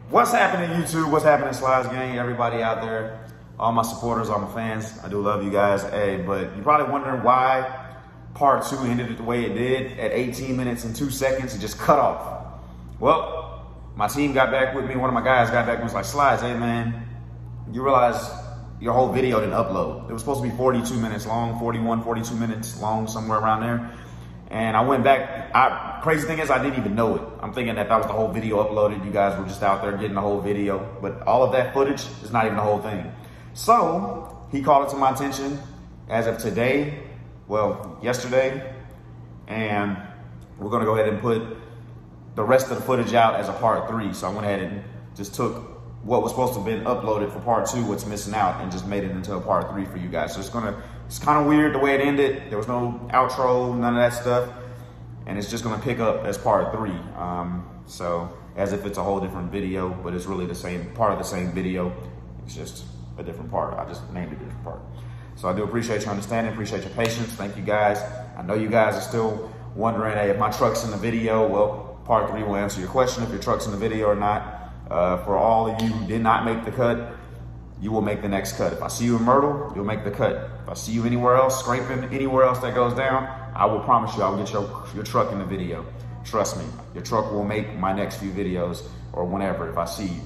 What's happening, YouTube? What's happening, Slydz gang? Everybody out there, all my supporters, all my fans. I do love you guys. Hey, but you're probably wondering why part 2 ended the way it did at 18 minutes and 2 seconds. It just cut off. Well, my team got back with me. One of my guys got back and was like, Slydz, hey man, you realize your whole video didn't upload. It was supposed to be 42 minutes long, 41, 42 minutes long, somewhere around there. And I went back. Crazy thing is, I didn't even know it. I'm thinking that was the whole video uploaded. You guys were just out there getting the whole video. But all of that footage is not even the whole thing. So he called it to my attention as of today, well, yesterday. And we're gonna go ahead and put the rest of the footage out as a part 3. So I went ahead and just took what was supposed to have been uploaded for part 2, what's missing out, and just made it into a part 3 for you guys. So it's kind of weird the way it ended. There was no outro, none of that stuff. And it's just gonna pick up as part 3. So as if it's a whole different video, but it's really the same part of the same video. It's just a different part. I just named it a different part. So I do appreciate your understanding, appreciate your patience. Thank you guys. I know you guys are still wondering, hey, if my truck's in the video, well, part 3 will answer your question if your truck's in the video or not. For all of you who did not make the cut, you will make the next cut. If I see you in Myrtle, you'll make the cut. If I see you anywhere else, scraping anywhere else that goes down, I will promise you I will get your truck in the video. Trust me, your truck will make my next few videos or whenever if I see you.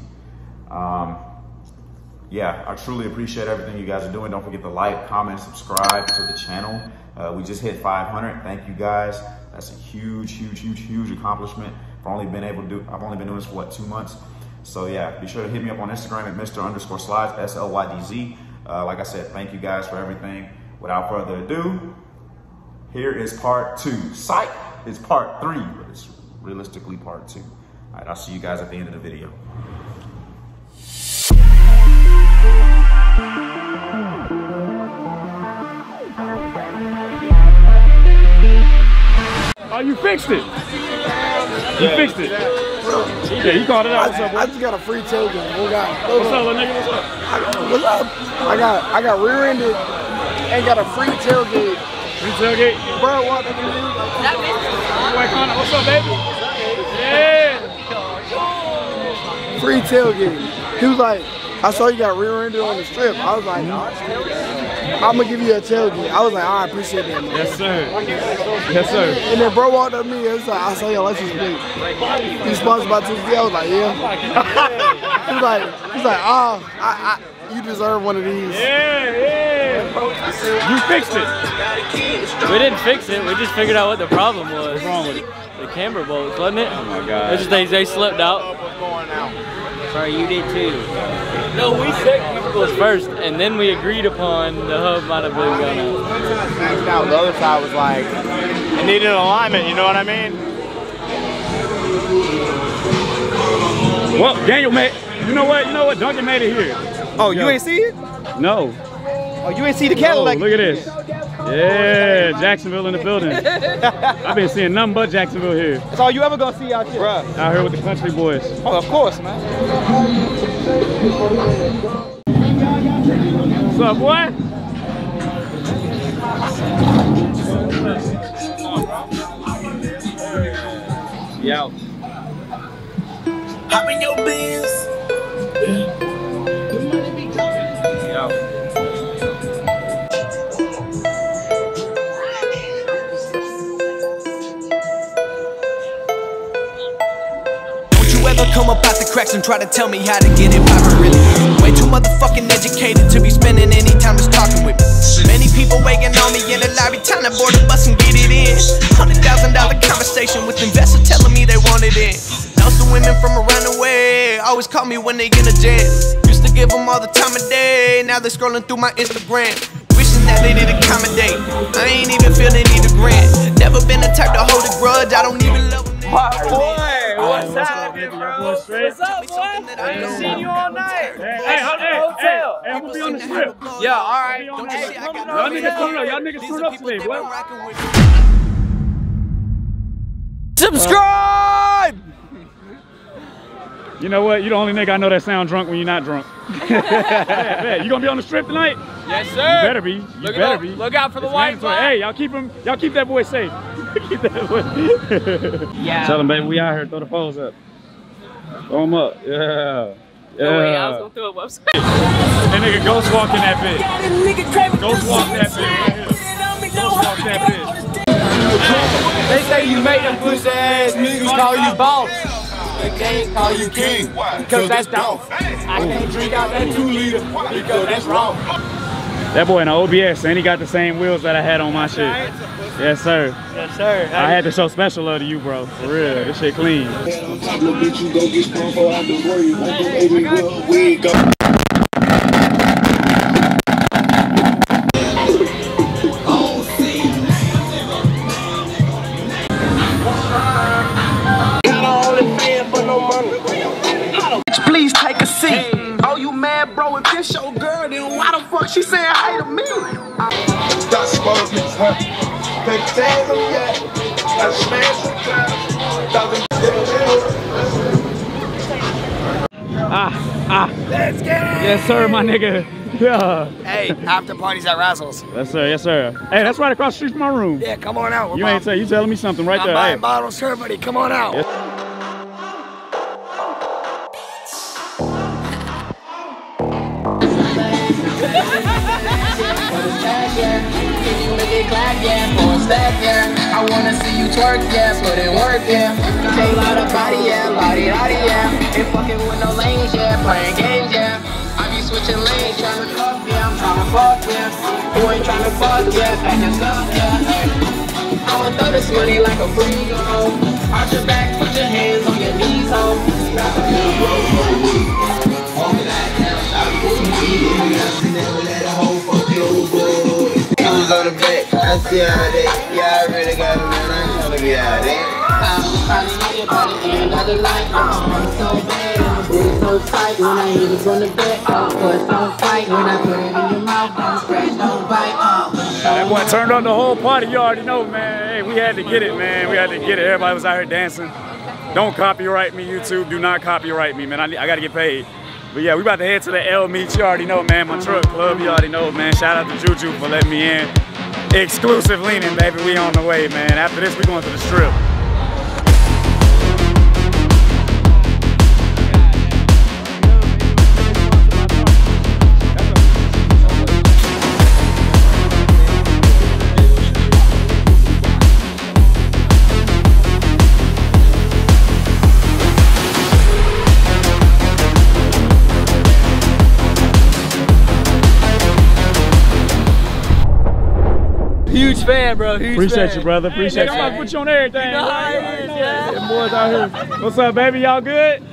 Yeah, I truly appreciate everything you guys are doing. Don't forget to like, comment, subscribe to the channel. We just hit 500. Thank you guys. That's a huge, huge, huge, huge accomplishment. I've only been doing this for what, 2 months? So yeah, be sure to hit me up on Instagram at Mr_Slydz, SLYDZ. Like I said, thank you guys for everything. Without further ado, here is part 2. Psych! It's part 3, but it's realistically part 2. All right, I'll see you guys at the end of the video. Oh, you fixed it. You fixed it. Yeah, you called it out. What's up, boy? I just got a free tailgate. What's up, little nigga? What's up? What's up? I got rear-ended and got a free tailgate. Free tailgate? Bro, what? What's up, baby? Yeah. Free tailgate. He was like, I saw you got rear-ended on the strip. I was like, I'm gonna give you a tailgate. I was like, I appreciate that, man. Yes, sir. Yes, sir. And then bro walked up to me and was like, I saw your license plate. You sponsored by 2K? I was like, yeah. he's like, you deserve one of these. Yeah. You fixed it. We didn't fix it. We just figured out what the problem was. What's wrong with it? The camber bolts, wasn't it? Oh my God. It's just they slipped out. Sorry, you did too. No, we set camber bolts first, and then we agreed upon the hub might have been gone out. Now the other side was like, it needed alignment, you know what I mean? Well, Daniel made, you know what? Duncan made it here. Oh, you ain't see it? No. Oh, you ain't see the Cadillac? Oh, look at this. Yeah, Jacksonville in the building. I've been seeing nothing but Jacksonville here. That's all you ever gonna see out here. Bruh. Out here with the country boys. Oh, of course, man. What's up, boy? Yeah. Hop in your Benz. Come up out the cracks and try to tell me how to get it poppin' really. Way too motherfucking educated to be spending any time just talking with me. Many people waiting on me in the lobby, time to board the bus and get it in. $100,000 conversation with investors telling me they want it in. Know some women from around the way always call me when they in a jam. Used to give them all the time of day, now they scrolling through my Instagram. Wishing that they did accommodate. I ain't even feel they need a grant. Never been the type to hold a grudge, I don't even love them. My boy! What's happening, bro? What's up, boy? I ain't seen you all night. Hey, I'm gonna be on the strip. Yeah, all right. Y'all niggas turned up today, boy. Subscribe! You know what? You the only nigga I know that sound drunk when you're not drunk. Yeah, you gonna be on the strip tonight? Yes, sir. You better be. You better be. Look out for the white flag. Hey, y'all keep that boy safe. Keep that boy. Yeah. Tell him, baby, we out here. Throw the poles up. Throw him up. Yeah. Yeah. Oh, wait, I was gonna throw a website. That nigga ghost walking that bitch. Ghost walk that bitch right here. Ghost walk that bitch. They say you make them pussy ass niggas call you boss. They can't call you king because that's dope. I can't drink out that 2-liter because that's wrong. That boy in the OBS, and he got the same wheels that I had on my shit. Yes, sir. Yes, sir. I had to show special love to you, bro. For real, this shit clean. Please take a seat. Oh, you mad, bro? If this your girl, then why the fuck she saying hi to me? Let's get it! Yes, sir, my nigga. Yeah. Hey, after parties at Razzles. Yes, sir. Yes, sir. Hey, that's right across the street from my room. Yeah, come on out. You ain't you telling me something right I'm there. buying Hey. bottles for everybody. Come on out. Yes. I wanna see you twerk, yeah, put in work, yeah. Take out a body, yeah, lottie, yeah. Ain't fucking with no lanes, yeah, playing games, yeah. I be switching lanes, trying to fuck, yeah, I'm trying to fuck, yeah. You ain't trying to fuck, yeah, pack yourself, yeah, hey. I'ma throw this money like a free go. Arch your back, put your hands on your knees, ho. On the back, I see how they, yeah, I really got it, man. I ain't trying to get out of there. I'm trying to get your body in another light. So bad, and the booty so tight. When I hit it on the back, boys don't fight. When I put it in your mouth, don't scratch, don't bite. That boy turned on the whole party. You already know, man. Hey, we had to get it, man. We had to get it. Everybody was out here dancing. Don't copyright me, YouTube. Do not copyright me, man. I got to get paid. But yeah, we about to head to the L meet. You already know, man. My truck club, you already know, man. Shout out to Juju for letting me in. Exclusive leaning, baby. We on the way, man. After this, we going to the strip. Huge fan, bro. Huge Appreciate fan. you, brother. Appreciate you. I'm about to put you on everything. You know how it is, yeah. Them boys out here. What's up, baby? Y'all good?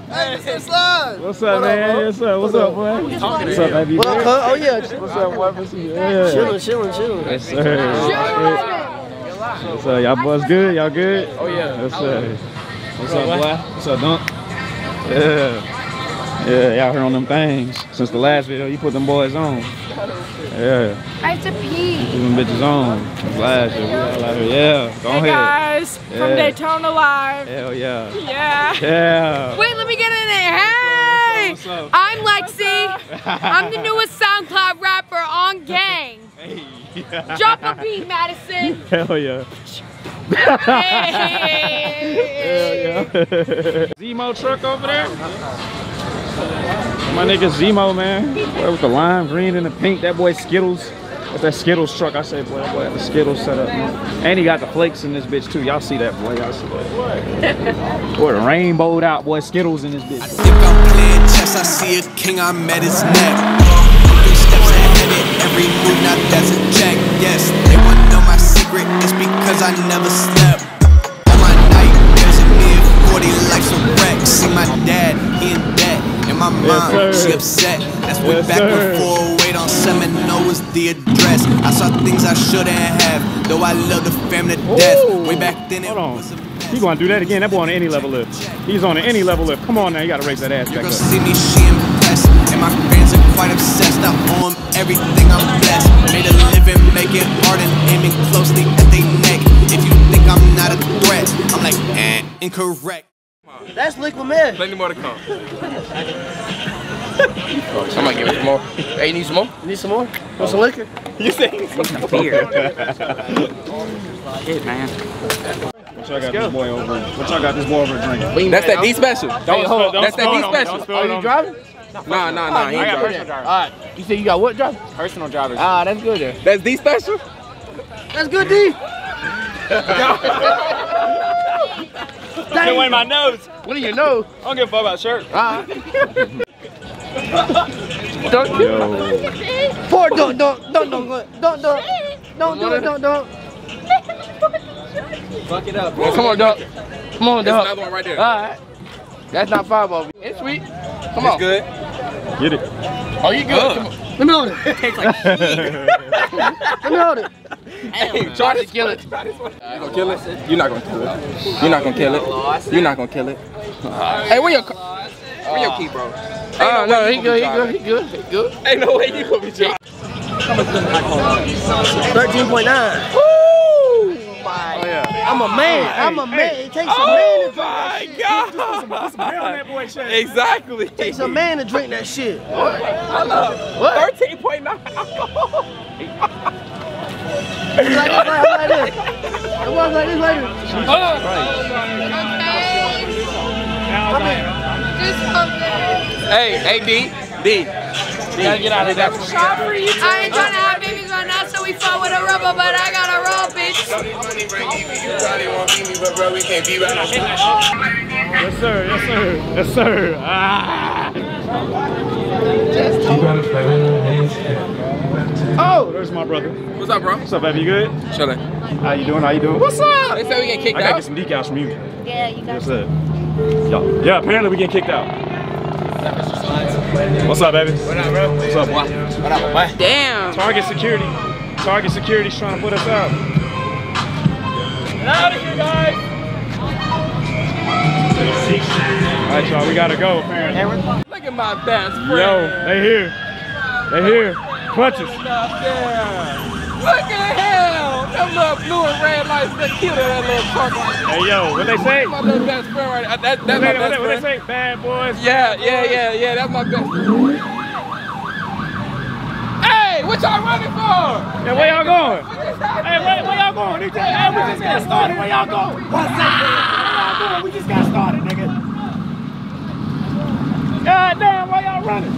Hey, what's up, Slydz? What's up, man? Yes, sir. What's up, boy? What's up, baby? What up, oh, yeah. What's up, boy? Yeah. Chilling. Yes, sir. What's up? Y'all boys good? Y'all good? Oh, yeah. Yes, sir. What's up, boy? What's up, Dunk? Yeah. Yeah, y'all heard on them things. Since the last video, you put them boys on. Yeah. I have to pee. Put them bitches on. Last year, we all out here. Yeah, go ahead. Hey guys, from Daytona Live. Hell yeah. Yeah. Yeah. Wait, let me get in there. Hey! What's up? I'm Lexi. I'm the newest SoundCloud rapper on Gang. Hey. Drop a beat, Madison. Hell yeah. Hey. Hell yeah. Zemo truck over there. My nigga Zemo, man. Boy, with the lime green and the pink. That boy Skittles. That's that Skittles truck. I say, boy, that boy had the Skittles set up, man. And he got the flakes in this bitch too. Y'all see that, boy? Y'all see that? Boy, the rainbowed out, boy, Skittles in this bitch. I think I'm playing chess. I see a king. I'm at his neck. 3 steps ahead in every move. Now that's a check. Yes, they want to know my secret. It's because I never slept. On my nightmares and me at 40 like some wreck. See my dad, he in debt. And my mom, she upset. That's way back before weight on Seminole was the address. I saw things I shouldn't have, though I love the family to death. Way back then it was a mess. He gonna do that again. That boy on the any level lift. He's on the any level lift. Come on now, you gotta raise that ass back You up. see me, she impressed. And my friends are quite obsessed. I owe them everything, I'm blessed. Made a living, making hard and aiming closely at their neck. If you think I'm not a threat, I'm like, incorrect. That's liquid man. Plenty more to come. Somebody give me some more. Hey, you need some more? You need some more? Want some liquor? You say Beer. Shit, man. What y'all got this boy over? What y'all got this boy over drinking? That's that D special. That's that D special. Are you driving? Nah. He ain't driving. All right. You said you got what driver? Personal drivers. Ah, that's good there. That's D special. That's good, D. Get away my nose. What do you know? I don't give a fuck about shirt. Don't. Poor don't. Fuck it up. Come on, dog. Come on, There's dog. another one right there. All right. That's not fireball. It's sweet. Come on. It's good. Get it. Oh, you good? Come on. Let me hold it. It tastes like shit. Let me hold it. Hey, try to kill it. You gonna kill it? You're not gonna kill it. You're not gonna kill it. You're not gonna kill it. Hey, where your key, bro? Oh, no, he good. Ain't no way you gonna be driving. 13.9. I'm a man. It takes a man to drink that shit. God. Exactly. It takes a man to drink that shit. What? 13.9 alcohol. It was like this. It was like this later. Hey, D. Gotta get out of that. I ain't trying to have babies right now, so we fought with a rubber, but I got a raw bitch. Yes, sir. Oh, there's my brother. What's up, bro? What's up, baby? You good? Chilling. How you doing? What's up? They said we get kicked I gotta out. get some decals from you. Yeah, you got What's up? Yeah, apparently we get kicked out. What's up, baby? What up, bro? What's up, boy? What up, boy? Damn. Target security's trying to put us out. Get out of here, guys! Alright, y'all, we gotta go, apparently. Look at my best friend. Yo, they here. Clutches. Look at him. Them little blue and red lights that killed that little truck. Hey, yo, what they say? My little best friend right there. That's my best friend. What they say? Bad boys. Yeah, that's my best friend. Hey, what y'all running for? Yeah, where y'all going? Hey, where y'all going? Hey, we just got started. Where y'all going? What's up? Where y'all going? We just got started, nigga. God damn, why y'all running?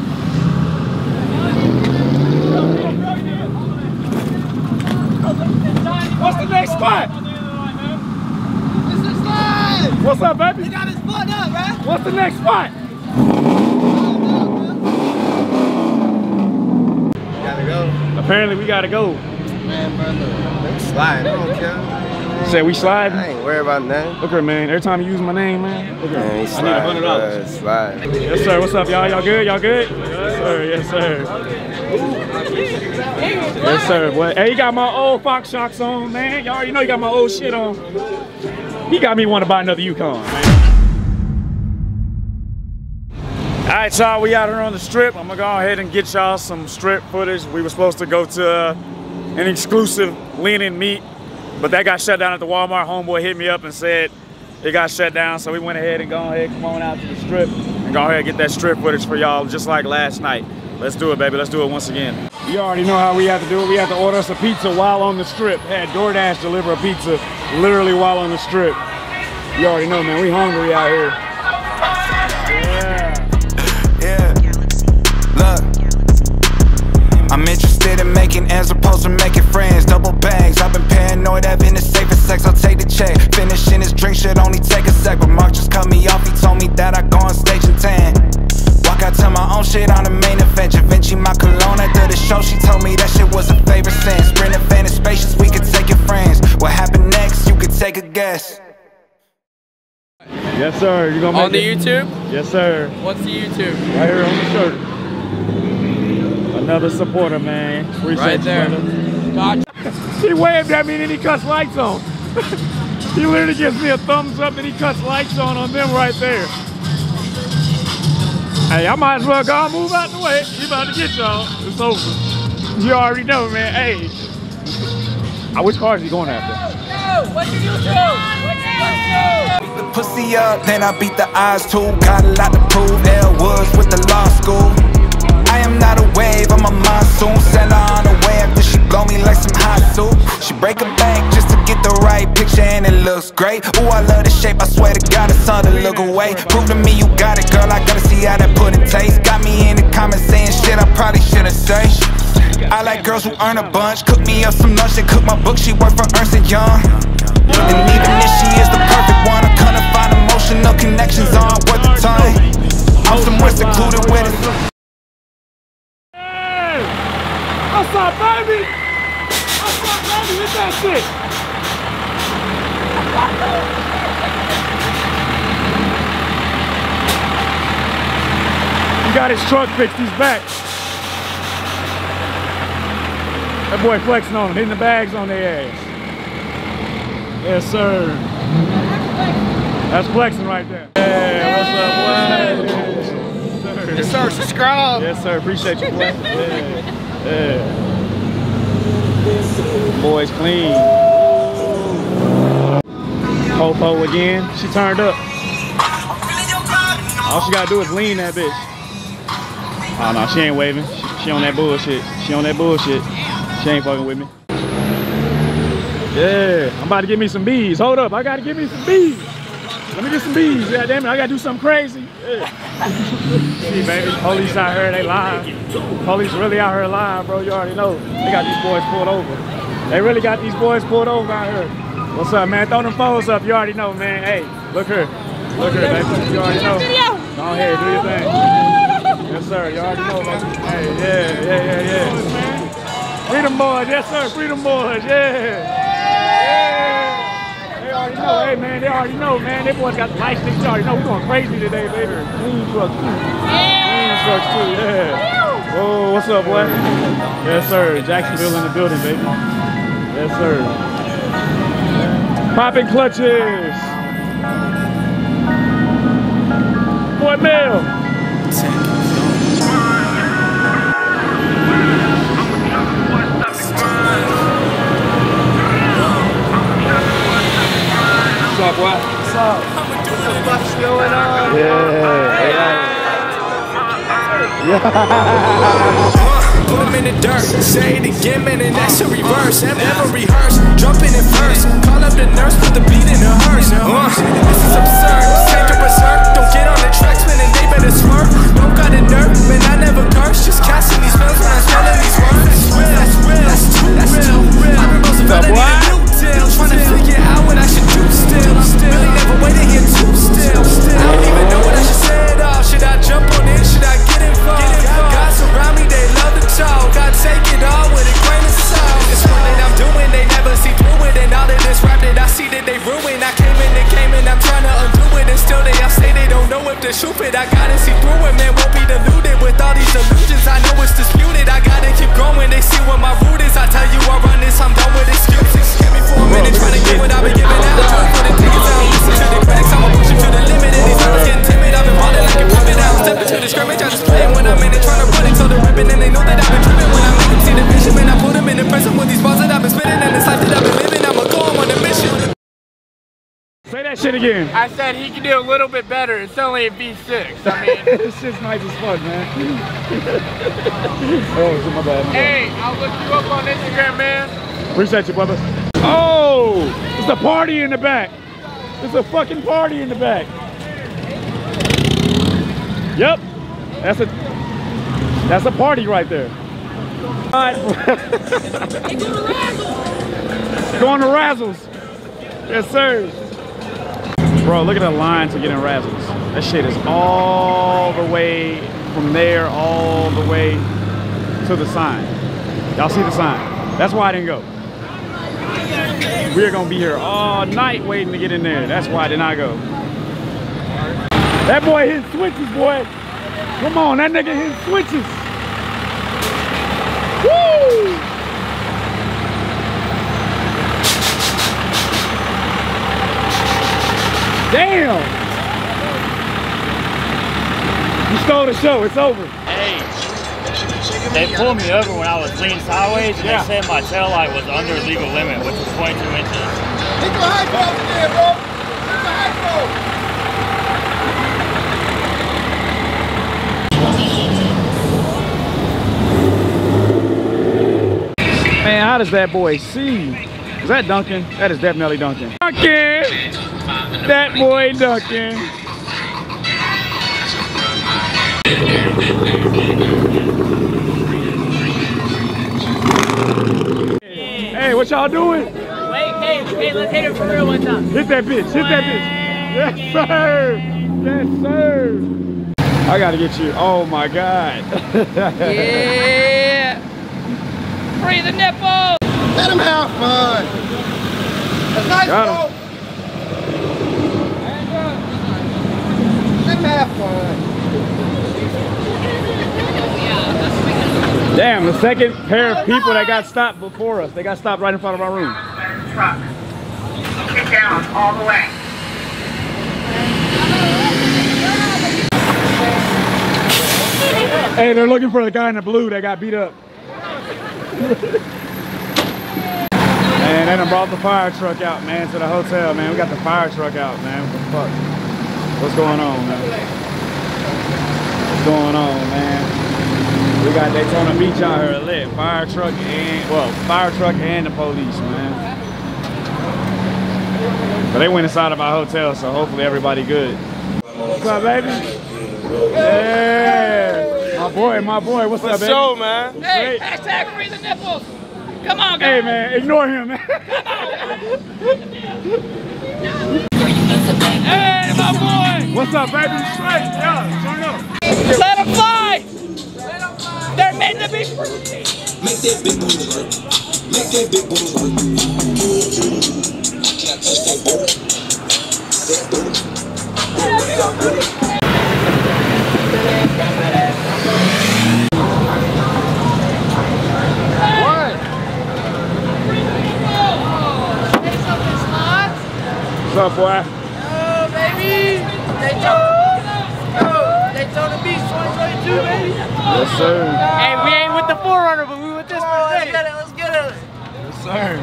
What's the next spot? This is Slydz. What's up, baby? He got his foot up, right? What's the next spot? Gotta go. Apparently we gotta go. Man, brother. Slide. I don't care. Say we sliding? I ain't worried about nothing. Look here, man. Every time you use my name, man. Look here. Man, I need $100. Slide. Yes, sir. What's up, y'all? Y'all good? Y'all good? Yes, sir. Yes, sir. Yes, sir. Boy, hey, you got my old Fox Shocks on, man. Y'all already know you got my old shit on. He got me want to buy another Yukon, man. All right, y'all. We out here on the strip. I'm gonna go ahead and get y'all some strip footage. We were supposed to go to an exclusive lean-in meat, but that got shut down at the Walmart. Homeboy hit me up and said it got shut down, so we went ahead and come on out to the strip and go ahead and get that strip footage for y'all just like last night. Let's do it, baby. Let's do it once again. You already know how we have to do it. We have to order us a pizza while on the strip. Had DoorDash deliver a pizza literally while on the strip. You already know, man. We hungry out here. Yeah. Look. I'm interested in making ends opposed to making friends. Double bags. I've been paranoid having the safest sex. I'll take the check. Finishing this drink should only take a sec. But Mark just cut me off. He told me that I go on stage and tan. Walk out to my own shit on the main event. Vinci my cologne after the show. She told me that shit was a favorite sin. Sprint fan is spacious. We could take your friends. What happened next? You could take a guess. Yes, sir. You gonna make On the YouTube? Yes, sir. What's the YouTube? Right here on the shirt. Another supporter, man. Appreciate Right there. Gotcha. He waved at me and then he cuts lights on. He literally gives me a thumbs up and he cuts lights on them right there. Hey, I might as well go move out the way. He about to get y'all. It's over. You already know, man. Hey. Which car is he going after? What did you do? Beat the pussy up, then I beat the eyes too. Got a lot to prove. L Woods with the law school. I am not a wave, I'm a monsoon. Send her on the way after she blow me like some hot soup. She break a bank just to get the right picture and it looks looks great. Ooh, I love the shape, I swear to God, it's hard to look away. Prove to me you got it, girl, I gotta see how that pudding tastes. Got me in the comments saying shit I probably shouldn't say. I like girls who earn a bunch. Cook me up some lunch and cook my book, she work for Ernst & Young. And even if she is the perfect one, I'm gonna find emotional connections aren't worth the time. I'm somewhere secluded with it. Hey! What's up, baby? What's up, baby? Hit that shit. He got his truck fixed, he's back. That boy flexing on him, hitting the bags on their ass. Yes, sir. That's flexing right there. Hey, what's up, boy? Yes, sir. Subscribe. Yes, sir. Appreciate you, boy. Yeah. Boy's clean. Popo again. She turned up. All she gotta do is lean that bitch. Oh no, she ain't waving. She on that bullshit. She on that bullshit. She ain't fucking with me. Yeah, I'm about to get me some bees. Hold up, I gotta get me some bees. Let me get some bees. God damn it, I gotta do something crazy. Yeah. See, baby, police out here, they live. Police really out here live, bro. You already know. They got these boys pulled over. They really got these boys pulled over out here. What's up, man? Throw them phones up. You already know, man. Hey, look here. Look here, baby. You already know. Go ahead, do your thing. Yes, sir. You already know, baby. Hey, yeah. Freedom boys, yes, sir. Freedom boys, yeah. They already know, hey man, they already know, man. They boys got the license, you already know. We're going crazy today, baby. Clean trucks too. Clean trucks too, yeah. Oh, what's up, boy? Yes, sir. Jacksonville in the building, baby. Yes, sir. Popping clutches. Boy, Mel. What's up, boy? What's up? What's going on? Put them in the dirt, say it again, man, and that's a reverse. Never rehearse, jumping in first. Call up the nurse, put the beat in her hearse. This is absurd, take a berserk. Don't get on the tracks, man, and they better swerve. Don't got a nerve, man, I never curse. Just casting these spells when I'm spelling these words. That's real, that's too real. I've been most about to need a new deal. Trying to figure out what I should do still. Really never waiting here too still. I don't even know what I should say at all. Should I jump on in? Should I get involved? Guys around me, they love to talk. I take it all with a grain of salt. This one that I'm doing, they never see through it. And all of this rap that I see that they ruin. I came in the game and I'm trying to undo it. And still they all say they don't know if they're stupid. I gotta see through it, man, won't be deluded with all these illusions. I know it's disputed. I gotta keep going. They see what my root is. I tell you I run this, I'm done with excuses. Get me for a minute, trying to get what I've been giving out. Trying to put the tickets out. Listen to the critics, I'ma push them to the limit. And these fellas getting timid. I've been balling like a pivot. I don't step into the scrimmage. I just play it when I'm in it, trying to run it till the ribbon. And they know that I've been tripping when I make them see the vision. Man, I put them in the present with these bars that I've been spitting. And this life that I've been living, I'ma go on a mission. Say that shit again. I said he can do a little bit better. It's only a V6. I mean, this shit's nice as fuck, man. Oh, my bad. Hey, I'll look you up on Instagram, man. Appreciate you, brother. Oh, it's a party in the back. It's a fucking party in the back. Yep, that's a party right there. All right. Going to Razzles. Yes, sir. Bro, look at the line to get in Razzles. That shit is all the way from there, all the way to the sign. Y'all see the sign? That's why I didn't go. We're gonna be here all night waiting to get in there. That's why I did not go. That boy hit switches, boy. Come on, that nigga hit switches. Woo! Damn! You stole the show, it's over. Hey, they pulled me over when I was leaning sideways and they said my tail light was under legal limit, which was 22 inches. Take a high ball there, bro. Take a high ball. Man, how does that boy see? Is that Duncan? That is definitely Duncan. Duncan! That boy Duncan. Hey, what y'all doing? Wait, hey, let's hit it for real one time. Hit that bitch, hit that bitch. Yes, sir. Yes, sir. I gotta get you. Oh my God. Yeah. Free the nipple. Let him have fun. That's nice, Got bro. Let him have fun. Damn, the second pair of people that got stopped before us. They got stopped right in front of our room. Truck. Get down all the way. Hey, they're looking for the guy in the blue that got beat up. Man, they done brought the fire truck out, man, to the hotel, man. We got the fire truck out, man. What the fuck? What's going on, man? What's going on, man? We got Daytona Beach out here lit. Fire truck and the police, man. But they went inside of our hotel, so hopefully everybody good. What's up, baby? Yeah. My boy, what's up, baby? What's up, man? Hey, hashtag free the nipples. Come on, guys. Hey, man, ignore him, man. Hey, my boy. What's up, baby? Straight, yeah, turn up. Let them fly. They're meant to be free. Make that big booty work. Make that big booty work. Can I touch that booty? That booty. What? Say something, Slydz. What's up, boy? Oh, baby. Daytona Beach 2022, baby. Yes, sir. Hey, we ain't with the Forerunner, but we with this one today. Let's get it. Yes, sir.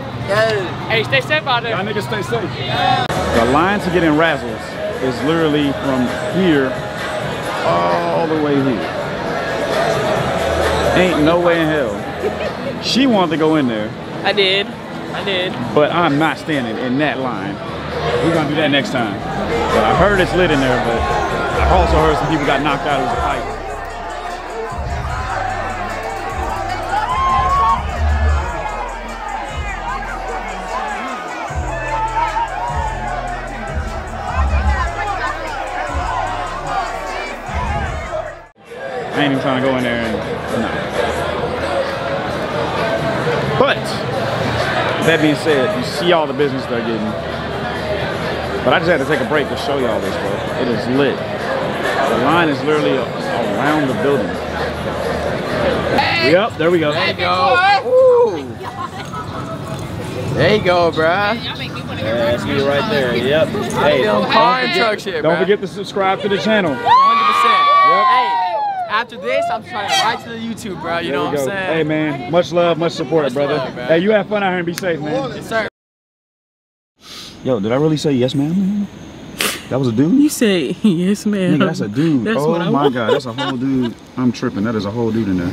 Hey, stay safe out there. Y'all niggas stay safe. The line to get in Razzles is literally from here all the way here. Ain't no way in hell. She wanted to go in there. I did. But I'm not standing in that line. We're gonna do that next time. But I heard it's lit in there, but I've also heard some people got knocked out. It was a fight. I ain't even trying to go in there and no. But that being said, you see all the business they're getting. But I just had to take a break to show y'all this, bro. It is lit. The line is literally around the building. Hey. Yep, there we go. There you go. Ooh. There you go, bruh. That's me right there. Yep. Hey, don't forget to subscribe to the channel. 100%. Hey, after this, I'm trying to ride to the YouTube, bro. You know what I'm saying? Hey, man. Much love, much support, brother. love, hey, you have fun out here and be safe, man. Yes, sir. Yo, did I really say yes, ma'am? That was a dude? You say yes, ma'am. Nigga, that's a dude. That's oh what I my want. God, that's a whole dude. I'm tripping. That is a whole dude in there.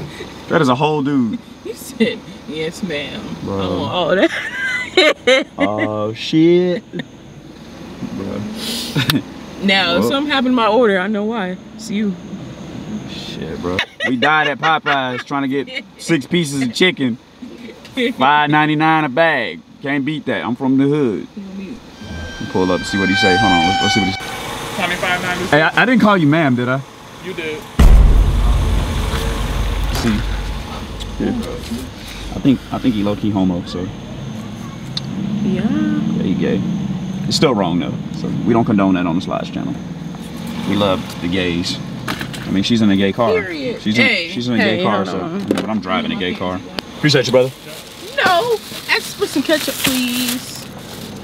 That is a whole dude. You said yes, ma'am. Bro. I want all that. Oh shit. Bro. Now, if something happened to my order, I know why. It's you. Shit, bro. We died at Popeyes trying to get 6 pieces of chicken. $5.99 a bag. Can't beat that. I'm from the hood. Pull up and see what he say. Hold on, let's see what he say. Tommy 590. Hey, I didn't call you ma'am, did I? You did. See. Yeah. I think he low-key homo, so. Yeah. Yeah, he gay. It's still wrong though. So we don't condone that on the Slydz channel. We love the gays. I mean, she's in a gay car. Period. She's in a gay car, so but I'm driving a gay car. Appreciate you, brother. No. Ask for some ketchup, please.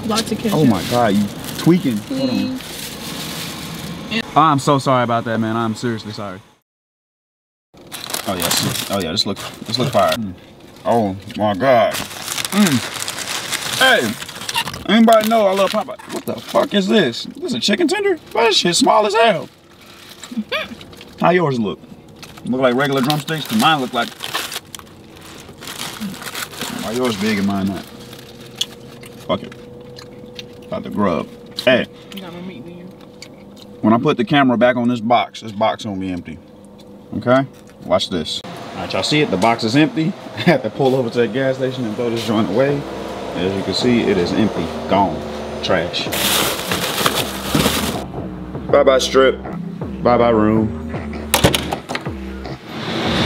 Lots of ketchup. Oh my God, you tweaking. Hold on. I'm so sorry about that, man. I'm seriously sorry. Oh yes. Oh yeah, this looks fire. Oh my God. Hey, anybody know I love Popeye? What the fuck is this? This a chicken tender? Well, that shit's small as hell. How yours look? Look like regular drumsticks? Mine look like. Why yours big and mine not? Fuck it. About to grub. Hey. You got my meat in here. When I put the camera back on this box gonna be empty. Okay? Watch this. Alright, y'all see it? The box is empty. I had to pull over to that gas station and throw this joint away. As you can see, it is empty. Gone. Trash. Bye-bye strip. Bye-bye room.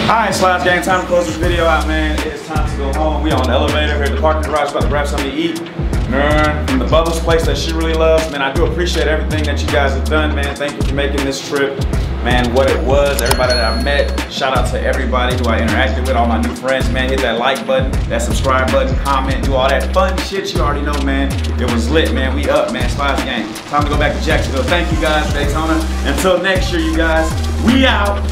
Alright, Slydz gang, time to close this video out, man. It is time to go home. We on the elevator here at the parking garage, about to grab something to eat. Man, from the Bubba's place that she really loves. Man, I do appreciate everything that you guys have done, man. Thank you for making this trip, man, what it was. Everybody that I met, shout out to everybody who I interacted with, all my new friends, man. Hit that like button, that subscribe button, comment, do all that fun shit you already know, man. It was lit, man. We up, man. Slydz gang. Time to go back to Jacksonville. Thank you guys, Daytona. Until next year, you guys, we out.